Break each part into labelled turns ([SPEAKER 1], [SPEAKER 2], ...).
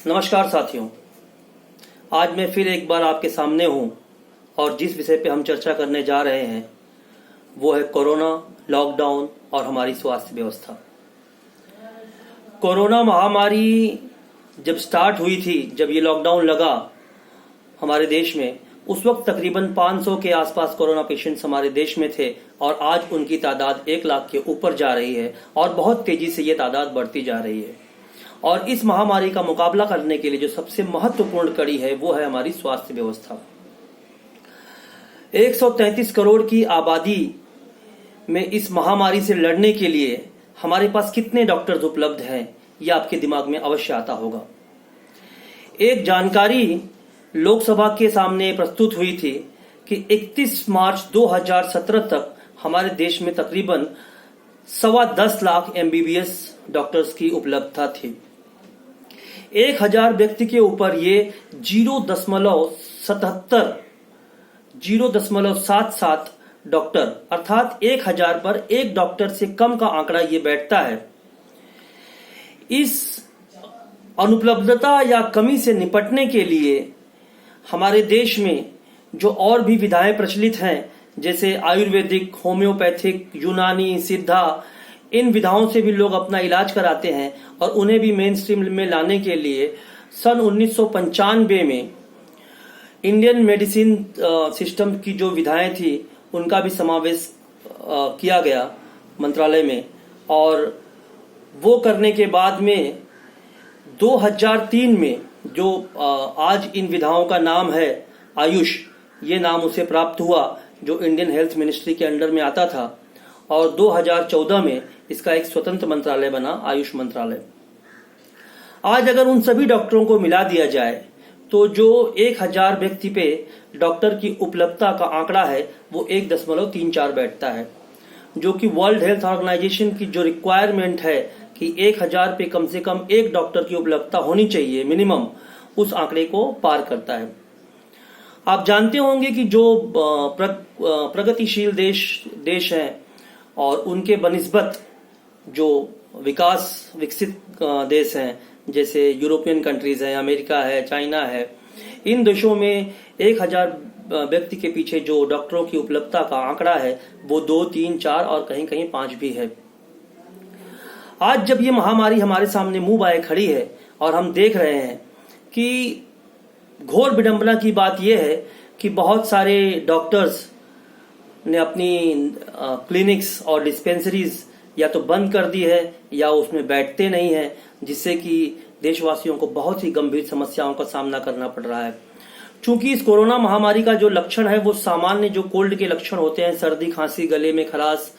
[SPEAKER 1] नमस्कार साथियों, आज मैं फिर एक बार आपके सामने हूं और जिस विषय पे हम चर्चा करने जा रहे हैं वो है कोरोना, लॉकडाउन और हमारी स्वास्थ्य व्यवस्था। कोरोना महामारी जब स्टार्ट हुई थी, जब ये लॉकडाउन लगा हमारे देश में, उस वक्त तकरीबन 500 के आसपास कोरोना पेशेंट्स हमारे देश में थे और आज उनकी तादाद 1 लाख के ऊपर जा रही है और बहुत तेजी से ये तादाद बढ़ती जा रही है। और इस महामारी का मुकाबला करने के लिए जो सबसे महत्वपूर्ण कड़ी है वो है हमारी स्वास्थ्य व्यवस्था। 133 करोड़ की आबादी में इस महामारी से लड़ने के लिए हमारे पास कितने डॉक्टर्स उपलब्ध हैं, ये आपके दिमाग में अवश्य आता होगा। एक जानकारी लोकसभा के सामने प्रस्तुत हुई थी कि 31 मार्च 2017 तक हमारे देश में तकरीबन 10.25 लाख MBBS डॉक्टर्स की उपलब्धता थी। 1000 व्यक्ति के ऊपर ये 0.77 डॉक्टर अर्थात 1000 पर एक डॉक्टर से कम का आंकड़ा ये बैठता है। इस अनुपलब्धता या कमी से निपटने के लिए हमारे देश में जो और भी विधाएं प्रचलित हैं, जैसे आयुर्वेदिक, होम्योपैथिक, यूनानी, सिद्धा, इन विधाओं से भी लोग अपना इलाज कराते हैं और उन्हें भी मेन स्ट्रीम में लाने के लिए सन 1995 में इंडियन मेडिसिन सिस्टम की जो विधाएं थी उनका भी समावेश किया गया मंत्रालय में। और वो करने के बाद में 2003 में जो आज इन विधाओं का नाम है आयुष, ये नाम उसे प्राप्त हुआ जो इंडियन हेल्थ मिनिस्ट्री के अंडर में आता था। और 2014 में इसका एक स्वतंत्र मंत्रालय बना, आयुष मंत्रालय। आज अगर उन सभी डॉक्टरों को मिला दिया जाए तो जो 1000 व्यक्ति पे डॉक्टर की उपलब्धता का आंकड़ा है वो 1.34 बैठता है, जो कि वर्ल्ड हेल्थ ऑर्गेनाइजेशन की जो रिक्वायरमेंट है कि 1000 पे कम से कम एक डॉक्टर की उपलब्धता होनी चाहिए मिनिमम, उस आंकड़े को पार करता है। आप जानते होंगे कि जो प्रगतिशील देश हैं और उनके बनिस्बत जो विकसित देश हैं, जैसे यूरोपियन कंट्रीज हैं, अमेरिका है, चाइना है, इन देशों में 1000 व्यक्ति के पीछे जो डॉक्टरों की उपलब्धता का आंकड़ा है वो 2, 3, 4 और कहीं कहीं 5 भी है। आज जब ये महामारी हमारे सामने मुंह बाए खड़ी है और हम देख रहे हैं कि घोर विडंबना की बात यह है कि बहुत सारे डॉक्टर्स ने अपनी क्लिनिक्स और डिस्पेंसरीज या तो बंद कर दी है या उसमें बैठते नहीं है, जिससे कि देशवासियों को बहुत ही गंभीर समस्याओं का सामना करना पड़ रहा है। चूंकि इस कोरोना महामारी का जो लक्षण है वो सामान्य जो कोल्ड के लक्षण होते हैं, सर्दी, खांसी, गले में खराश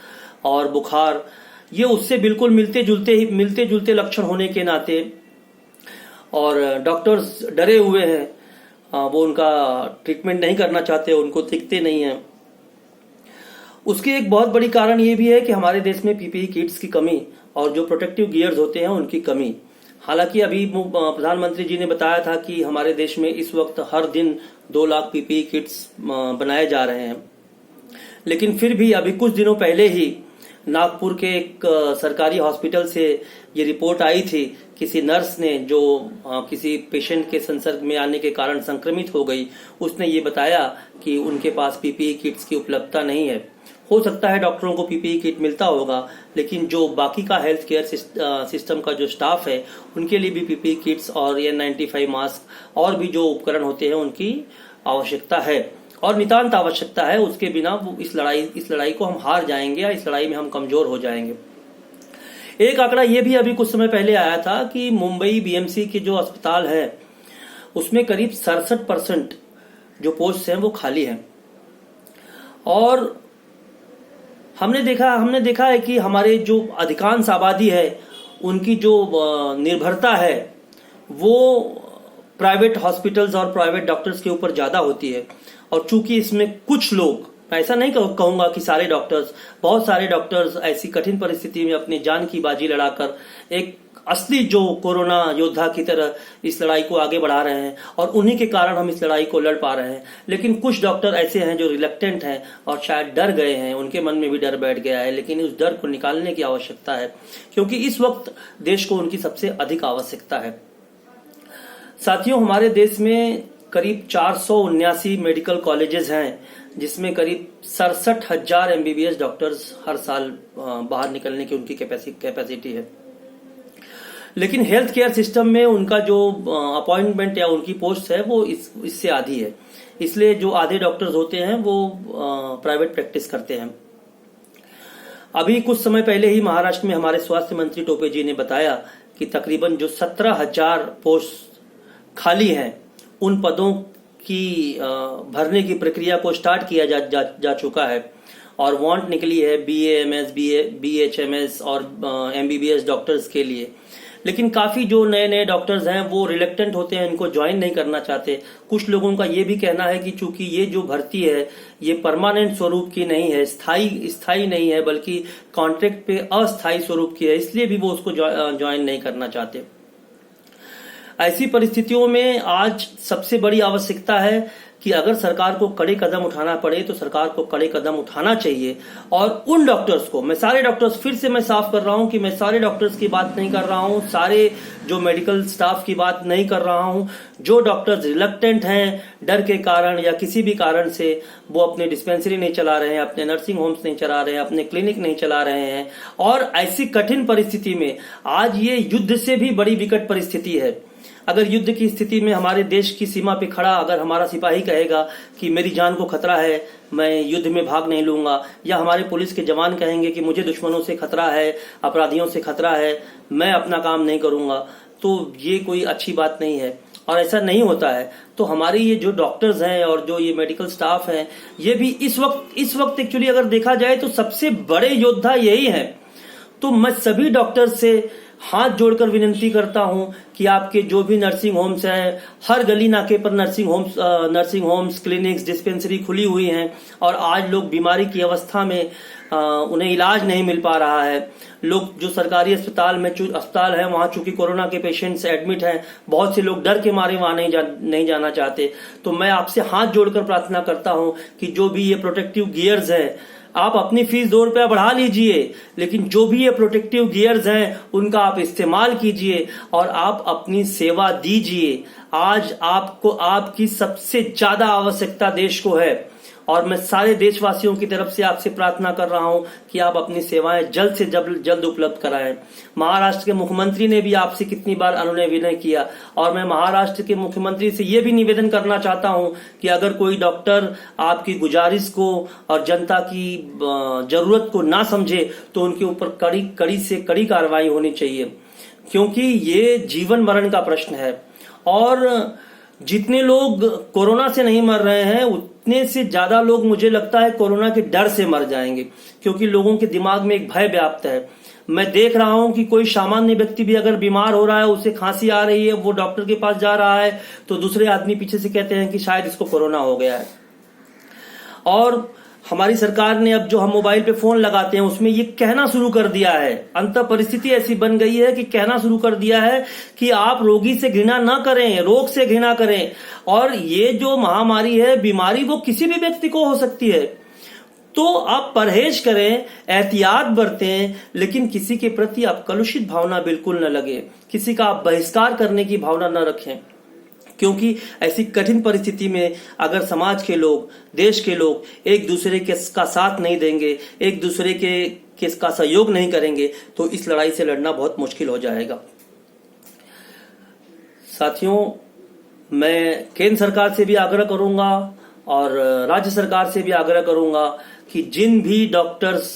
[SPEAKER 1] और बुखार, ये उससे बिल्कुल मिलते जुलते लक्षण होने के नाते और डॉक्टर्स डरे हुए हैं, वो उनका ट्रीटमेंट नहीं करना चाहते, उनको दिखते नहीं है। उसकी एक बहुत बड़ी कारण ये भी है कि हमारे देश में PPE किट्स की कमी और जो प्रोटेक्टिव गियर्स होते हैं उनकी कमी। हालांकि अभी प्रधानमंत्री जी ने बताया था कि हमारे देश में इस वक्त हर दिन 2 लाख PPE किट्स बनाए जा रहे हैं, लेकिन फिर भी अभी कुछ दिनों पहले ही नागपुर के एक सरकारी हॉस्पिटल से ये रिपोर्ट आई थी, किसी नर्स ने जो किसी पेशेंट के संसर्ग में आने के कारण संक्रमित हो गई, उसने ये बताया कि उनके पास PPE किट्स की उपलब्धता नहीं है। हो सकता है डॉक्टरों को PPE किट मिलता होगा, लेकिन जो बाकी का हेल्थ केयर सिस्टम का जो स्टाफ है उनके लिए भी PPE किट्स और N95 मास्क और भी जो उपकरण होते हैं उनकी आवश्यकता है और नितांत आवश्यकता है। उसके बिना इस लड़ाई को हम हार जाएंगे या इस लड़ाई में हम कमजोर हो जाएंगे। एक आंकड़ा ये भी अभी कुछ समय पहले आया था कि मुंबई BMC के जो अस्पताल है उसमें करीब 67% जो पोस्ट हैं वो खाली हैं। और हमने देखा है कि हमारे जो अधिकांश आबादी है उनकी जो निर्भरता है वो प्राइवेट हॉस्पिटल्स और प्राइवेट डॉक्टर्स के ऊपर ज्यादा होती है। और चूंकि इसमें कुछ लोग, ऐसा नहीं कहूंगा कि सारे डॉक्टर्स, बहुत सारे डॉक्टर्स ऐसी कठिन परिस्थिति में अपनी जान की बाजी लड़ाकर एक असली जो कोरोना योद्धा की तरह इस लड़ाई को आगे बढ़ा रहे हैं और उन्हीं के कारण हम इस लड़ाई को लड़ पा रहे हैं। लेकिन कुछ डॉक्टर ऐसे हैं जो रिलक्टेंट हैं और शायद डर गए हैं, उनके मन में भी डर बैठ गया है, लेकिन उस डर को निकालने की आवश्यकता है क्योंकि इस वक्त देश को उनकी सबसे अधिक आवश्यकता है। साथियों, हमारे देश में करीब 479 मेडिकल कॉलेजेस हैं, जिसमें करीब 67,000 एमबीबीएस डॉक्टर्स हर साल बाहर निकलने की उनकी कैपेसिटी है। लेकिन हेल्थ केयर सिस्टम में उनका जो अपॉइंटमेंट या उनकी पोस्ट है वो इससे आधी है। इसलिए जो आधे डॉक्टर्स होते हैं वो प्राइवेट प्रैक्टिस करते हैं। अभी कुछ समय पहले ही महाराष्ट्र में हमारे स्वास्थ्य मंत्री टोपे जी ने बताया कि तकरीबन जो 17,000 पोस्ट खाली हैं, उन पदों की भरने की प्रक्रिया को स्टार्ट किया जा चुका है और वांट निकली है BAMS, BHMS और MBBS डॉक्टर्स के लिए। लेकिन काफी जो नए डॉक्टर्स हैं वो रिलेक्टेंट होते हैं, इनको ज्वाइन नहीं करना चाहते। कुछ लोगों का ये भी कहना है कि चूंकि ये जो भर्ती है ये परमानेंट स्वरूप की नहीं है, स्थायी नहीं है, बल्कि कॉन्ट्रैक्ट पे अस्थायी स्वरूप की है, इसलिए भी वो उसको ज्वाइन नहीं करना चाहते। ऐसी परिस्थितियों में आज सबसे बड़ी आवश्यकता है कि अगर सरकार को कड़े कदम उठाना पड़े तो सरकार को कड़े कदम उठाना चाहिए और उन डॉक्टर्स को, मैं सारे डॉक्टर्स, फिर से मैं साफ कर रहा हूं कि मैं सारे डॉक्टर्स की बात नहीं कर रहा हूं, सारे जो मेडिकल स्टाफ की बात नहीं कर रहा हूं, जो डॉक्टर्स रिलक्टेंट हैं डर के कारण या किसी भी कारण से वो अपने डिस्पेंसरी नहीं चला रहे हैं, अपने नर्सिंग होम्स नहीं चला रहे हैं, अपने क्लिनिक नहीं चला रहे हैं, और ऐसी कठिन परिस्थिति में आज ये युद्ध से भी बड़ी विकट परिस्थिति है। अगर युद्ध की स्थिति में हमारे देश की सीमा पे खड़ा अगर हमारा सिपाही कहेगा कि मेरी जान को खतरा है, मैं युद्ध में भाग नहीं लूंगा, या हमारे पुलिस के जवान कहेंगे कि मुझे दुश्मनों से खतरा है, अपराधियों से खतरा है, मैं अपना काम नहीं करूंगा, तो ये कोई अच्छी बात नहीं है और ऐसा नहीं होता है। तो हमारे ये जो डॉक्टर्स हैं और जो ये मेडिकल स्टाफ हैं, ये भी इस वक्त एक्चुअली अगर देखा जाए तो सबसे बड़े योद्धा यही हैं। तो मैं सभी डॉक्टर से हाथ जोड़कर विनती करता हूं कि आपके जो भी नर्सिंग होम्स हैं, हर गली नाके पर नर्सिंग होम्स, क्लिनिक्स, डिस्पेंसरी खुली हुई हैं और आज लोग बीमारी की अवस्था में उन्हें इलाज नहीं मिल पा रहा है। लोग जो सरकारी अस्पताल है वहां चूंकि कोरोना के पेशेंट्स एडमिट हैं, बहुत से लोग डर के मारे वहां नहीं जाना चाहते। तो मैं आपसे हाथ जोड़कर प्रार्थना करता हूं कि जो भी ये प्रोटेक्टिव गियर्स है, आप अपनी फीस 2 रुपया बढ़ा लीजिए, लेकिन जो भी ये प्रोटेक्टिव गियर्स हैं उनका आप इस्तेमाल कीजिए और आप अपनी सेवा दीजिए। आज आपको आपकी सबसे ज्यादा आवश्यकता देश को है और मैं सारे देशवासियों की तरफ से आपसे प्रार्थना कर रहा हूं कि आप अपनी सेवाएं जल्द से जल्द उपलब्ध कराएं। महाराष्ट्र के मुख्यमंत्री ने भी आपसे कितनी बार अनुनय विनय किया और मैं महाराष्ट्र के मुख्यमंत्री से यह भी निवेदन करना चाहता हूं कि अगर कोई डॉक्टर आपकी गुजारिश को और जनता की जरूरत को ना समझे तो उनके ऊपर कड़ी से कड़ी कार्रवाई होनी चाहिए, क्योंकि ये जीवन मरण का प्रश्न है। और जितने लोग कोरोना से नहीं मर रहे हैं उतने से ज्यादा लोग मुझे लगता है कोरोना के डर से मर जाएंगे, क्योंकि लोगों के दिमाग में एक भय व्याप्त है। मैं देख रहा हूं कि कोई सामान्य व्यक्ति भी अगर बीमार हो रहा है, उसे खांसी आ रही है, वो डॉक्टर के पास जा रहा है तो दूसरे आदमी पीछे से कहते हैं कि शायद इसको कोरोना हो गया है। और हमारी सरकार ने अब जो हम मोबाइल पे फोन लगाते हैं उसमें ये कहना शुरू कर दिया है, अंतः परिस्थिति ऐसी बन गई है कि कहना शुरू कर दिया है कि आप रोगी से घृणा न करें, रोग से घृणा करें। और ये जो महामारी है, बीमारी, वो किसी भी व्यक्ति को हो सकती है। तो आप परहेज करें, एहतियात बरतें, लेकिन किसी के प्रति आप कलुषित भावना बिल्कुल न लगे, किसी का आप बहिष्कार करने की भावना न रखें, क्योंकि ऐसी कठिन परिस्थिति में अगर समाज के लोग, देश के लोग एक दूसरे का साथ नहीं देंगे, एक दूसरे के का सहयोग नहीं करेंगे तो इस लड़ाई से लड़ना बहुत मुश्किल हो जाएगा। साथियों, मैं केंद्र सरकार से भी आग्रह करूंगा और राज्य सरकार से भी आग्रह करूंगा कि जिन भी डॉक्टर्स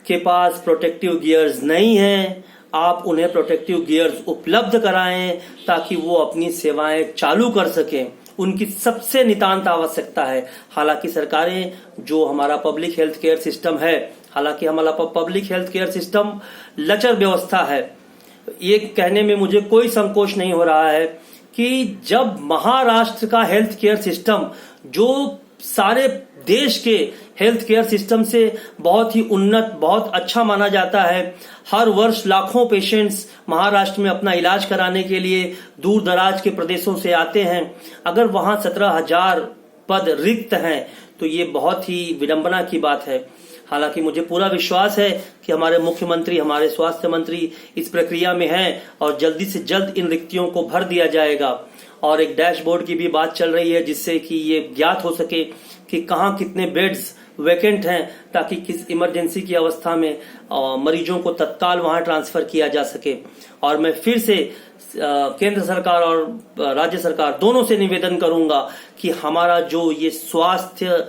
[SPEAKER 1] के पास प्रोटेक्टिव गियर्स नहीं हैं, आप उन्हें प्रोटेक्टिव गियर्स उपलब्ध कराएं ताकि वो अपनी सेवाएं चालू कर सकें। उनकी सबसे नितांत आवश्यकता है। हालांकि सरकारें, जो हमारा पब्लिक हेल्थ केयर सिस्टम है, हालांकि हमारा पब्लिक हेल्थ केयर सिस्टम लचर व्यवस्था है, ये कहने में मुझे कोई संकोच नहीं हो रहा है कि जब महाराष्ट्र का हेल्थ केयर सिस्टम, जो सारे देश के हेल्थ केयर सिस्टम से बहुत ही उन्नत, बहुत अच्छा माना जाता है, हर वर्ष लाखों पेशेंट्स महाराष्ट्र में अपना इलाज कराने के लिए दूर दराज के प्रदेशों से आते हैं, अगर वहां 17,000 पद रिक्त हैं तो ये बहुत ही विडंबना की बात है। हालांकि मुझे पूरा विश्वास है कि हमारे मुख्यमंत्री, हमारे स्वास्थ्य मंत्री इस प्रक्रिया में हैं और जल्दी से जल्द इन रिक्तियों को भर दिया जाएगा। और एक डैशबोर्ड की भी बात चल रही है जिससे कि ये ज्ञात हो सके कि कहाँ कितने बेड्स वैकेंट हैं, ताकि किस इमरजेंसी की अवस्था में मरीजों को तत्काल वहां ट्रांसफर किया जा सके। और मैं फिर से केंद्र सरकार और राज्य सरकार दोनों से निवेदन करूंगा कि हमारा जो ये स्वास्थ्य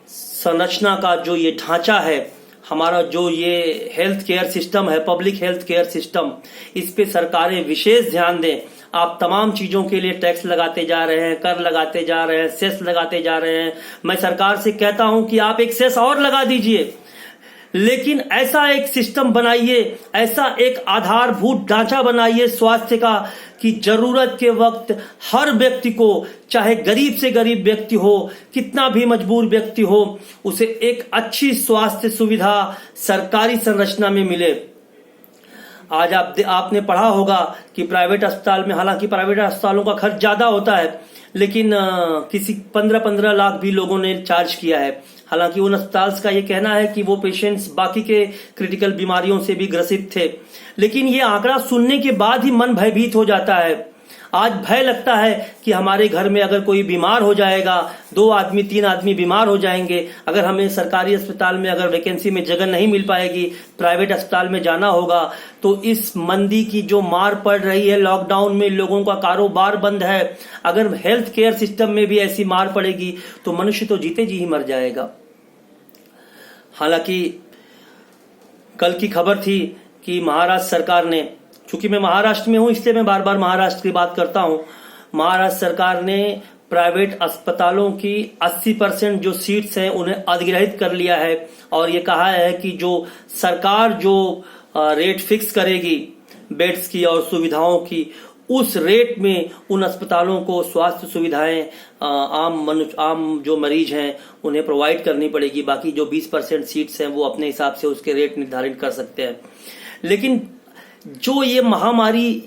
[SPEAKER 1] संरचना का जो ये ढांचा है, हमारा जो ये हेल्थ केयर सिस्टम है, पब्लिक हेल्थ केयर सिस्टम, इस पे सरकारें विशेष ध्यान दें। आप तमाम चीजों के लिए टैक्स लगाते जा रहे हैं, कर लगाते जा रहे हैं, सेस लगाते जा रहे हैं। मैं सरकार से कहता हूं कि आप एक सेस और लगा दीजिए, लेकिन ऐसा एक सिस्टम बनाइए, ऐसा एक आधारभूत ढांचा बनाइए स्वास्थ्य का कि जरूरत के वक्त हर व्यक्ति को, चाहे गरीब से गरीब व्यक्ति हो, कितना भी मजबूर व्यक्ति हो, उसे एक अच्छी स्वास्थ्य सुविधा सरकारी संरचना में मिले। आज आपने पढ़ा होगा कि प्राइवेट अस्पताल में, हालांकि प्राइवेट अस्पतालों का खर्च ज्यादा होता है, लेकिन किसी 15-15 लाख भी लोगों ने चार्ज किया है। हालांकि उन अस्पताल का ये कहना है कि वो पेशेंट्स बाकी के क्रिटिकल बीमारियों से भी ग्रसित थे, लेकिन ये आंकड़ा सुनने के बाद ही मन भयभीत हो जाता है। आज भय लगता है कि हमारे घर में अगर कोई बीमार हो जाएगा, 2 आदमी 3 आदमी बीमार हो जाएंगे, अगर हमें सरकारी अस्पताल में अगर वैकेंसी में जगह नहीं मिल पाएगी, प्राइवेट अस्पताल में जाना होगा, तो इस मंदी की जो मार पड़ रही है, लॉकडाउन में लोगों का कारोबार बंद है, अगर हेल्थ केयर सिस्टम में भी ऐसी मार पड़ेगी तो मनुष्य तो जीते जी ही मर जाएगा। हालांकि कल की खबर थी कि महाराष्ट्र सरकार ने, चूंकि मैं महाराष्ट्र में हूं इसलिए मैं बार बार महाराष्ट्र की बात करता हूं, महाराष्ट्र सरकार ने प्राइवेट अस्पतालों की 80% जो सीट्स हैं उन्हें अधिग्रहित कर लिया है और ये कहा है कि जो सरकार जो रेट फिक्स करेगी बेड्स की और सुविधाओं की, उस रेट में उन अस्पतालों को स्वास्थ्य सुविधाएं आम जो मरीज हैं उन्हें प्रोवाइड करनी पड़ेगी। बाकी जो 20% सीट्स हैं वो अपने हिसाब से उसके रेट निर्धारित कर सकते हैं। लेकिन जो ये महामारी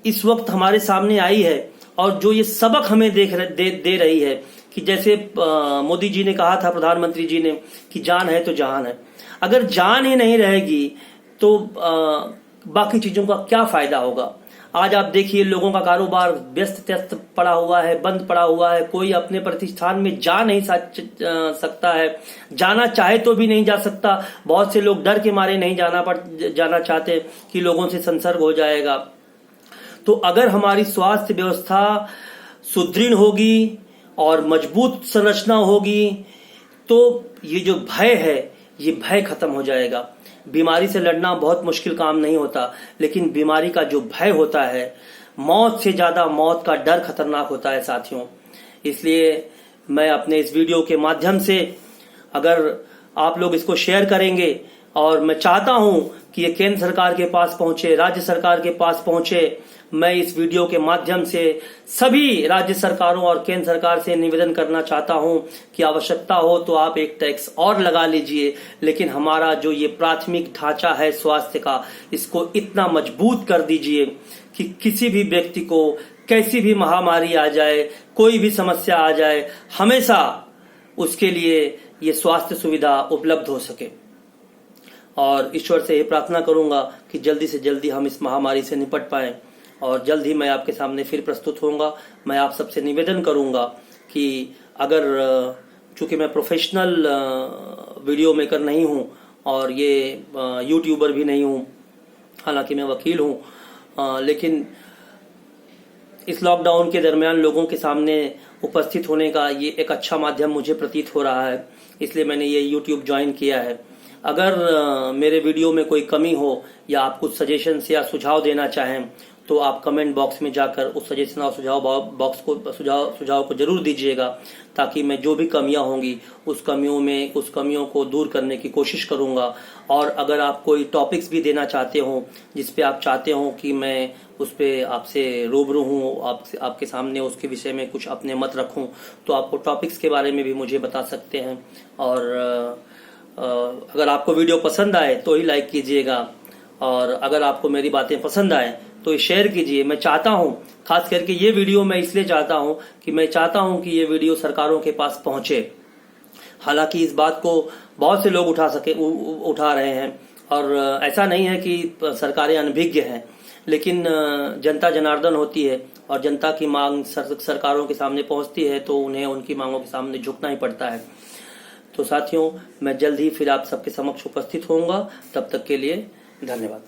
[SPEAKER 1] इस वक्त हमारे सामने आई है और जो ये सबक हमें दे रही है कि जैसे मोदी जी ने कहा था, प्रधानमंत्री जी ने, कि जान है तो जहान है। अगर जान ही नहीं रहेगी तो बाकी चीजों का क्या फायदा होगा। आज आप देखिए लोगों का कारोबार व्यस्त पड़ा हुआ है, बंद पड़ा हुआ है, कोई अपने प्रतिष्ठान में जा नहीं सकता है, जाना चाहे तो भी नहीं जा सकता। बहुत से लोग डर के मारे नहीं जाना चाहते कि लोगों से संसर्ग हो जाएगा। तो अगर हमारी स्वास्थ्य व्यवस्था सुदृढ़ होगी और मजबूत संरचना होगी तो ये जो भय है ये भय खत्म हो जाएगा। बीमारी से लड़ना बहुत मुश्किल काम नहीं होता, लेकिन बीमारी का जो भय होता है, मौत से ज्यादा मौत का डर खतरनाक होता है साथियों। इसलिए मैं अपने इस वीडियो के माध्यम से, अगर आप लोग इसको शेयर करेंगे, और मैं चाहता हूं कि ये केंद्र सरकार के पास पहुंचे, राज्य सरकार के पास पहुंचे, मैं इस वीडियो के माध्यम से सभी राज्य सरकारों और केंद्र सरकार से निवेदन करना चाहता हूं कि आवश्यकता हो तो आप एक टैक्स और लगा लीजिए, लेकिन हमारा जो ये प्राथमिक ढांचा है स्वास्थ्य का, इसको इतना मजबूत कर दीजिए कि किसी भी व्यक्ति को कैसी भी महामारी आ जाए, कोई भी समस्या आ जाए, हमेशा उसके लिए ये स्वास्थ्य सुविधा उपलब्ध हो सके। और ईश्वर से ये प्रार्थना करूंगा कि जल्दी से जल्दी हम इस महामारी से निपट पाएं और जल्द ही मैं आपके सामने फिर प्रस्तुत होऊंगा। मैं आप सबसे निवेदन करूंगा कि अगर, चूंकि मैं प्रोफेशनल वीडियो मेकर नहीं हूं और ये यूट्यूबर भी नहीं हूं, हालांकि मैं वकील हूं, लेकिन इस लॉकडाउन के दरमियान लोगों के सामने उपस्थित होने का ये एक अच्छा माध्यम मुझे प्रतीत हो रहा है, इसलिए मैंने ये यूट्यूब ज्वाइन किया है। अगर मेरे वीडियो में कोई कमी हो या आप कुछ सजेशन या सुझाव देना चाहें तो आप कमेंट बॉक्स में जाकर उस सजेशन और सुझाव को जरूर दीजिएगा, ताकि मैं जो भी कमियां होंगी उस कमियों को दूर करने की कोशिश करूंगा। और अगर आप कोई टॉपिक्स भी देना चाहते हो जिस पे आप चाहते हो कि मैं उस पे आपसे रूबरू हूँ, आपके सामने उसके विषय में कुछ अपने मत रखूं, तो आपको टॉपिक्स के बारे में भी मुझे बता सकते हैं। और अगर आपको वीडियो पसंद आए तो ही लाइक कीजिएगा, और अगर आपको मेरी बातें पसंद आए तो शेयर कीजिए। मैं चाहता हूं, खास करके ये वीडियो मैं इसलिए चाहता हूं कि मैं चाहता हूं कि ये वीडियो सरकारों के पास पहुंचे। हालांकि इस बात को बहुत से लोग उठा रहे हैं। और ऐसा नहीं है कि सरकारें अनभिज्ञ हैं, लेकिन जनता जनार्दन होती है और जनता की मांग सरकारों के सामने पहुंचती है तो उन्हें उनकी मांगों के सामने झुकना ही पड़ता है। तो साथियों, मैं जल्द ही फिर आप सबके समक्ष उपस्थित होऊंगा। तब तक के लिए धन्यवाद।